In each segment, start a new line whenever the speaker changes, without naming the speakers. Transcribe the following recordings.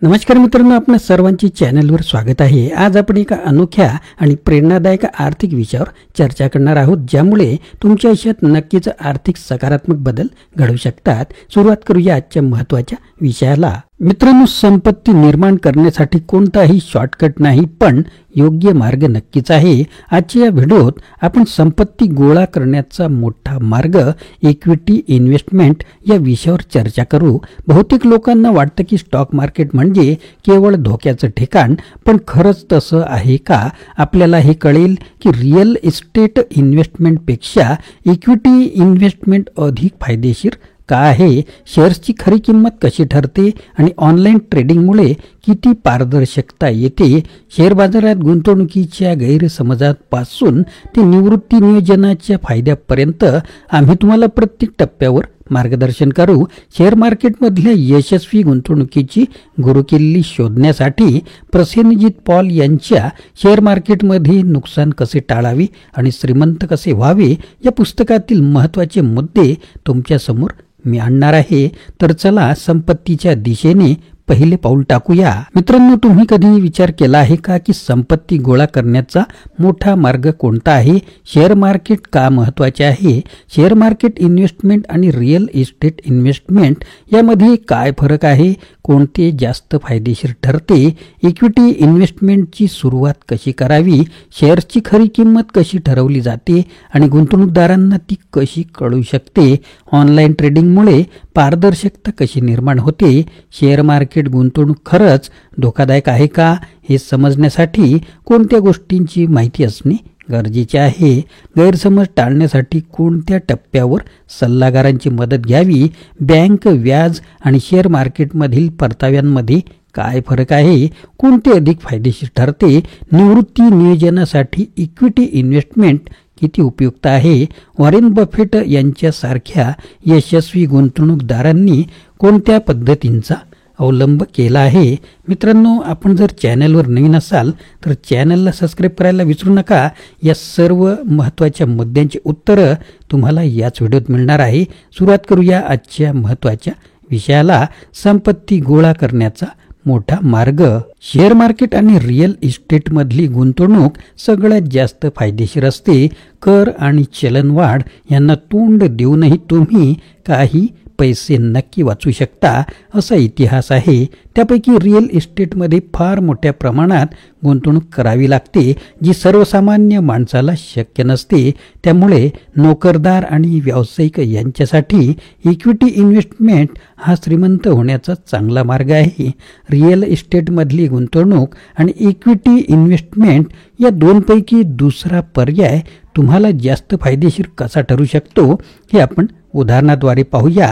नमस्कार मित्रांनो, आपल्या सर्वांची चॅनलवर स्वागत आहे। आज आपण एका अनोख्या आणि प्रेरणादायक आर्थिक विषयावर चर्चा करणार आहोत, ज्यामुळे तुमच्या आयुष्यात नक्कीच आर्थिक सकारात्मक बदल घडू शकतात। सुरुवात करूया आजच्या महत्त्वाच्या विषयाला। मित्रांनो, संपत्ती निर्माण करण्यासाठी कोणताही शॉर्टकट नाही, पण योग्य मार्ग नक्कीच आहे। आजच्या या व्हिडिओत आपण संपत्ती गोळा करण्याचा मोठा मार्ग इक्विटी इन्व्हेस्टमेंट या विषयावर चर्चा करू। बहुतेक लोकांना वाटतं की स्टॉक मार्केट म्हणजे केवळ धोक्याचं ठिकाण, पण खरंच तसं आहे का? आपल्याला हे कळेल की रिअल इस्टेट इन्व्हेस्टमेंट पेक्षा इक्विटी इन्व्हेस्टमेंट अधिक फायदेशीर का आहे, शेअर्सची खरी किंमत कशी ठरते आणि ऑनलाईन ट्रेडिंगमुळे किती पारदर्शकता येते। शेअर बाजारात गुंतवणुकीच्या गैरसमजापासून ते निवृत्ती नियोजनाच्या फायद्यापर्यंत आम्ही तुम्हाला प्रत्येक टप्प्यावर मार्गदर्शन करू। शेअर मार्केटमधल्या यशस्वी गुंतवणुकीची गुरुकिल्ली शोधण्यासाठी प्रसेनजीत पॉल यांच्या शेअर मार्केटमध्ये नुकसान कसे टाळावे आणि श्रीमंत कसे व्हावे या पुस्तकातील महत्त्वाचे मुद्दे तुमच्या समोर मी आणणार आहे। तर चला संपत्तीच्या दिशेने पहिले पाऊल टाकूया। मित्रांनो, तुम्ही कधी विचार केला आहे का की संपत्ती गोळा करण्याचा मोठा मार्ग कोणता आहे? शेअर मार्केट का महत्त्वाचे आहे? शेअर मार्केट इन्व्हेस्टमेंट आणि रिअल इस्टेट इन्व्हेस्टमेंट यामध्ये काय फरक आहे? कोणते जास्त फायदेशीर ठरते? इक्विटी इन्व्हेस्टमेंटची सुरुवात कशी करावी? शेअर्सची खरी किंमत कशी ठरवली जाते आणि गुंतवणूकदारांना ती कशी कळू शकते? ऑनलाईन ट्रेडिंगमुळे पारदर्शकता कशी निर्माण होते? शेअर मार्केट गुंतवणूक खरंच धोकादायक आहे का, हे समजण्यासाठी कोणत्या गोष्टींची माहिती असणे गरजेचे आहे? गैरसमज टाळण्यासाठी कोणत्या टप्प्यावर सल्लागारांची मदत घ्यावी? बँक व्याज आणि शेअर मार्केटमधील परताव्यांमध्ये काय फरक आहे? कोणते अधिक फायदेशीर ठरते? निवृत्ती नियोजनासाठी इक्विटी इन्व्हेस्टमेंट किती उपयुक्त आहे? वॉरेन बफेट यांच्यासारख्या यशस्वी गुंतवणूकदारांनी कोणत्या पद्धतींचा अवलंब केला आहे? मित्रांनो, आपण जर चॅनलवर नवीन असाल तर चॅनलला सबस्क्राईब करायला विसरू नका। या सर्व महत्त्वाच्या मुद्द्यांची उत्तरं तुम्हाला याच व्हिडिओत मिळणार आहे। सुरुवात करूया आजच्या महत्त्वाच्या विषयाला, संपत्ती गोळा करण्याचा मोठा मार्ग। शेअर मार्केट आणि रिअल इस्टेटमधली गुंतवणूक सगळ्यात जास्त फायदेशीर असते। कर आणि चलनवाढ यांना तोंड देऊनही तुम्ही काही पैसे नक्की वाचू शकता, असा इतिहास आहे। त्यापैकी रिअल इस्टेटमध्ये फार मोठ्या प्रमाणात गुंतवणूक करावी लागते, जी सर्वसामान्य माणसाला शक्य नसते। त्यामुळे नोकरदार आणि व्यावसायिक यांच्यासाठी इक्विटी इन्व्हेस्टमेंट हा श्रीमंत होण्याचा चांगला मार्ग आहे। रिअल इस्टेटमधली गुंतवणूक आणि इक्विटी इन्व्हेस्टमेंट या दोनपैकी दुसरा पर्याय तुम्हाला जास्त फायदेशीर कसा ठरू शकतो, हे आपण उदाहरणाद्वारे पाहूया।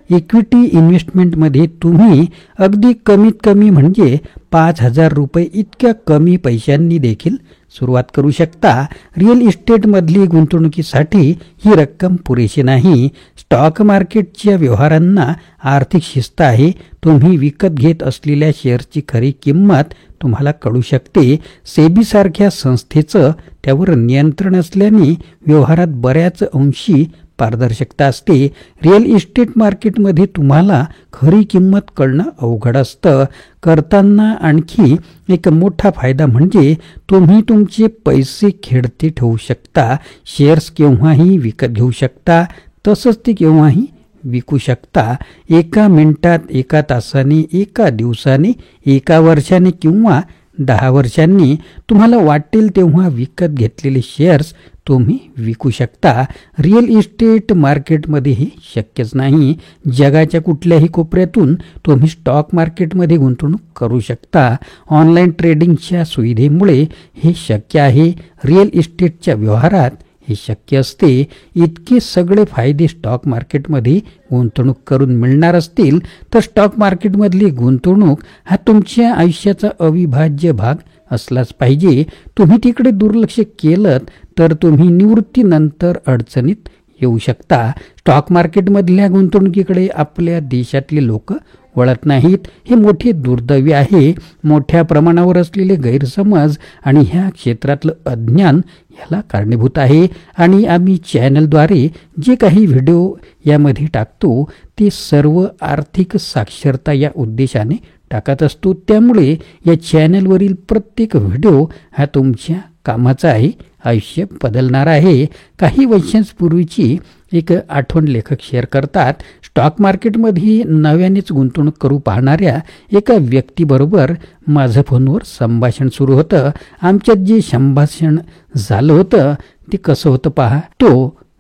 इक्विटी इन्व्हेस्टमेंटमध्ये तुम्ही अगदी कमीत कमी म्हणजे 5,000 रुपये इतक्या कमी पैशांनी देखील सुरुवात करू शकता। रिअल इस्टेटमधली गुंतवणुकीसाठी ही रक्कम पुरेशी नाही। स्टॉक मार्केटच्या व्यवहारांना आर्थिक शिस्त आहे। तुम्ही विकत घेत असलेल्या शेअरची खरी किंमत तुम्हाला कळू शकते। सेबी सारख्या संस्थेचं त्यावर नियंत्रण असल्याने व्यवहारात बऱ्याच अंशी पारदर्शकता असते। रिअल इस्टेट मार्केटमध्ये तुम्हाला खरी किंमत कळणं अवघड असतं। करताना आणखी एक मोठा फायदा म्हणजे तुम्ही तुमचे पैसे खेळते ठेवू शकता। शेअर्स केव्हाही विकत घेऊ शकता, तसंच ते केव्हाही विकू शकता। एका मिनिटात, एका तासाने, एका दिवसाने, एका वर्षाने किंवा 10 वर्षांनी तुम्हाला वाटेल तेव्हा विकत घेतलेले शेअर्स तुम्ही विकू शकता। रिअल इस्टेट मार्केटमध्ये हे शक्यच नाही। जगाच्या कुठल्याही कोपऱ्यातून तुम्ही स्टॉक मार्केटमध्ये गुंतवणूक करू शकता। ऑनलाईन ट्रेडिंगच्या सुविधेमुळे हे शक्य आहे। रिअल इस्टेटच्या व्यवहारात हे शक्य असते। इतके सगळे फायदे स्टॉक मार्केटमध्ये गुंतवणूक करून मिळणार असतील तर स्टॉक मार्केटमधली गुंतवणूक हा तुमच्या आयुष्याचा अविभाज्य भाग असलाच पाहिजे। तुम्ही तिकडे दुर्लक्ष केलं तर तुम्ही निवृत्तीनंतर अडचणीत येऊ शकता। स्टॉक मार्केटमधल्या गुंतवणुकीकडे आपल्या देशातले लोक वळत नाहीत, हे मोठे दुर्दैव आहे। मोठ्या प्रमाणावर असलेले गैरसमज आणि ह्या क्षेत्रातलं अज्ञान याला कारणीभूत आहे। आणि आम्ही चॅनलद्वारे जे काही व्हिडिओ यामध्ये टाकतो ते सर्व आर्थिक साक्षरता या उद्देशाने टाकत असतो. त्यामुळे या चॅनलवरील प्रत्येक व्हिडिओ हा तुमच्या कामाचा आहे, आयुष्य बदलणार आहे. काही वर्षांपूर्वीची एक आठवण लेखक शेअर करतात. स्टॉक मार्केटमध्ये नव्यानेच गुंतवणूक करू पाहणाऱ्या एका व्यक्तीबरोबर माझं फोनवर संभाषण सुरू होतं. आमच्यात जे संभाषण झालं होतं ते कसं होतं पहा.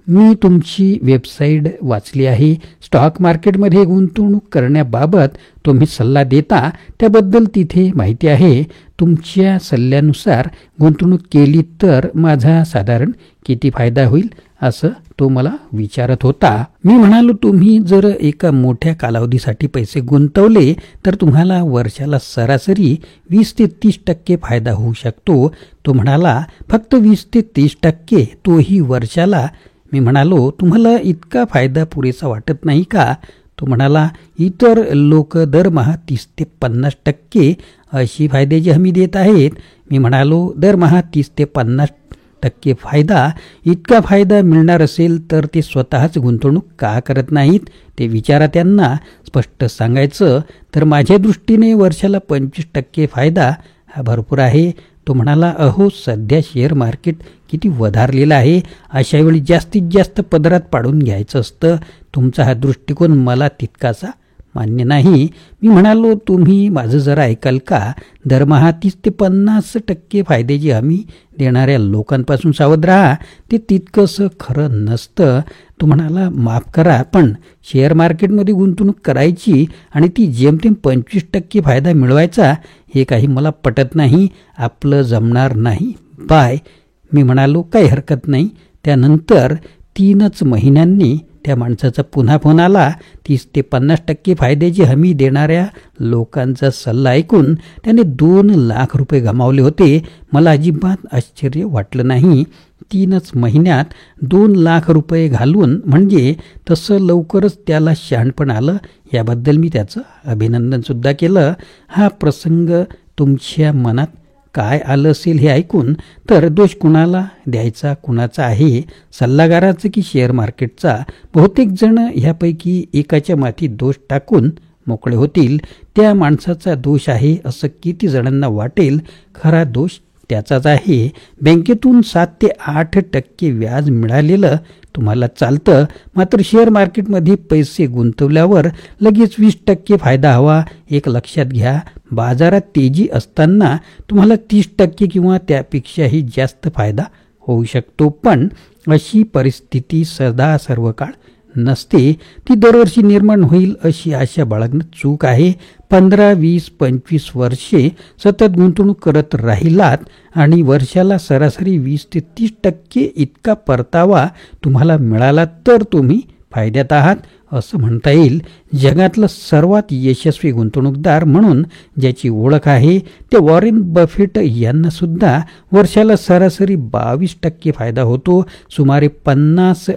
मी तुमची वेबसाईट वाचली आहे. स्टॉक मार्केटमध्ये गुंतवणूक करण्याबाबत तुम्ही सल्ला देता, त्याबद्दल तिथे माहिती आहे. तुमच्या सल्ल्यानुसार गुंतवणूक केली तर माझा साधारण किती फायदा होईल असं तो मला विचारत होता. मी म्हणालो, तुम्ही जर एका मोठ्या कालावधीसाठी पैसे गुंतवले तर तुम्हाला वर्षाला सरासरी 20 ते 30% फायदा होऊ शकतो. तो म्हणाला, फक्त 20 ते 30%, तोही वर्षाला. मी म्हणालो, तुम्हाला इतका फायदा पुरेसा वाटत नाही का? तो म्हणाला, इतर लोक दरमहा 30 ते 50% अशी फायद्याची हमी देत आहेत. मी म्हणालो, दरमहा 30 ते 50% फायदा, इतका फायदा मिळणार असेल तर ते स्वतःच गुंतवणूक का करत नाहीत? ते विचारा त्यांना. स्पष्ट सांगायचं तर माझ्या दृष्टीने वर्षाला 25% फायदा हा भरपूर आहे. तो म्हणाला, अहो सध्या शेअर मार्केट किती वधारलेलं आहे. अशा वेळी जास्तीत जास्त पदरात पाडून घ्यायचं असतं. तुमचा हा दृष्टिकोन मला तितकासा मान्य नाही. मी म्हणालो, तुम्ही माझं जरा ऐकाल का? दरमहा 30 ते 50% फायद्याची हमी देणाऱ्या लोकांपासून सावध राहा. ते तितकंसं खरं नसतं. तो म्हणाला, माफ करा, पण शेअर मार्केटमध्ये गुंतवणूक करायची आणि ती जेमतेम 25% फायदा मिळवायचा, हे काही मला पटत नाही. आपलं जमणार नाही, बाय. मी म्हणालो, काही हरकत नाही. त्यानंतर 3 महिन्यांनी त्या माणसाचा पुन्हा फोन आला. 30 ते 50% फायद्याची हमी देणाऱ्या लोकांचा सल्ला ऐकून त्याने 2 लाख रुपये गमावले होते. मला अजिबात आश्चर्य वाटलं नाही. 3 महिन्यात 2 लाख रुपये घालून म्हणजे तसं लवकरच त्याला शहाणपण आलं. याबद्दल मी त्याचं अभिनंदनसुद्धा केलं. हा प्रसंग तुमच्या मनात काय आलं असेल हे ऐकून, तर दोष कुणाला द्यायचा, कुणाचा आहे, सल्लागाराचा की शेअर मार्केटचा? बहुतेक जण ह्यापैकी एकाच्या माथी दोष टाकून मोकळे होतील. त्या माणसाचा दोष आहे असं किती जणांना वाटेल? खरा दोष त्याचाच आहे. बँकेतून 7 ते 8% व्याज मिळालेलं तुम्हाला चालतं, मात्र शेअर मार्केटमध्ये पैसे गुंतवल्यावर लगेच 20% फायदा हवा. एक लक्षात घ्या, बाजारात तेजी असताना तुम्हाला 30% किंवा त्यापेक्षाही जास्त फायदा होऊ शकतो. पण अशी परिस्थिती सदा सर्व काळ नसते. ती दरवर्षी निर्माण होईल अशी आशा बाळगणं चूक आहे. 15, 20, 25 वर्षे सतत गुंतवणूक करत राहिलात आणि वर्षाला सरासरी 20 ते 30% इतका परतावा तुम्हाला मिळाला तर तुम्ही फायद्यात आहात असं म्हणता येईल. जगातला सर्वात यशस्वी गुंतवणूकदार म्हणून ज्याची ओळख आहे ते वॉरेन बफेट यांना सुद्धा वर्षाला सरासरी 22% फायदा होतो. सुमारे 50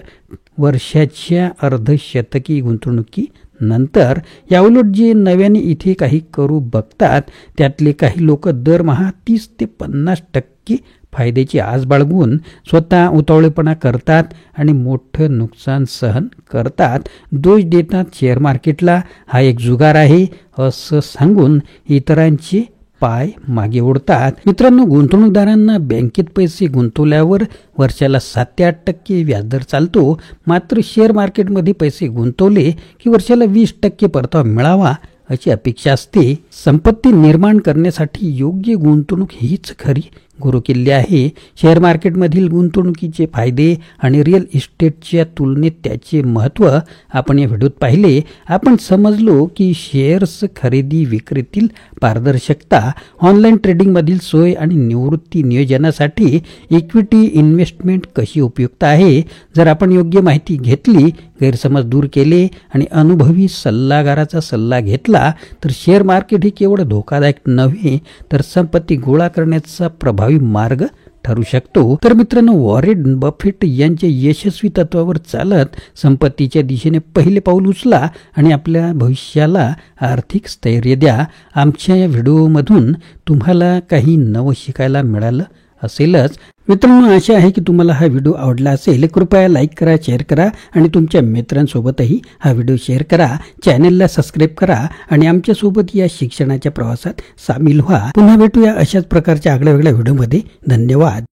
वर्षाच्या अर्धशतकी गुंतवणुकीनंतर. याउलट जे नव्याने इथे काही करू बघतात त्यातले काही लोक दरमहा 30 ते 50% फायद्याची आस बाळगून स्वतः उतावळेपणा करतात आणि मोठं नुकसान सहन करतात. दोष देतात शेअर मार्केटला, हा एक जुगार आहे असं सांगून इतरांचे पाय मागे ओढतात. मित्रांनो, गुंतवणूकदारांना बँकेत पैसे गुंतवल्यावर वर्षाला 7 ते 8% व्याजदर चालतो. मात्र शेअर मार्केटमध्ये पैसे गुंतवले की वर्षाला 20% परतावा मिळावा अशी अपेक्षा असते. संपत्ती निर्माण करण्यासाठी योग्य गुंतवणूक हीच खरी गुरुकिल्ली आहे. शेअर मार्केटमधील गुंतवणुकीचे फायदे आणि रिअल इस्टेटच्या तुलनेत त्याचे महत्त्व आपण या व्हिडिओत पाहिले. आपण समजलो की शेअर्स खरेदी विक्रीतील पारदर्शकता, ऑनलाईन ट्रेडिंगमधील सोय आणि निवृत्ती नियोजनासाठी इक्विटी इन्व्हेस्टमेंट कशी उपयुक्त आहे. जर आपण योग्य माहिती घेतली, गैरसमज दूर केले आणि अनुभवी सल्लागाराचा सल्ला घेतला तर शेअर मार्केट हे केवळ धोकादायक नव्हे तर संपत्ती गोळा करण्याचा प्रभावी मार्ग ठरू शकतो. तर मित्रांनो, वॉरेन बफेट यांच्या यशस्वी तत्वावर चालत संपत्तीच्या दिशेने पहिले पाऊल उचला आणि आपल्या भविष्याला आर्थिक स्थैर्य द्या. आमच्या या व्हिडिओमधून तुम्हाला काही नवं शिकायला मिळालं असेलच. मित्रांनो, आशा आहे की तुम्हाला हा व्हिडिओ आवडला असेल. कृपया लाईक करा, शेअर करा आणि तुमच्या मित्रांसोबतही हा व्हिडिओ शेअर करा. चॅनलला सबस्क्राईब करा आणि आमच्यासोबत या शिक्षणाच्या प्रवासात सामील व्हा. पुन्हा भेटूया अशाच प्रकारच्या आगळ्या वेगळ्या व्हिडिओमध्ये. धन्यवाद.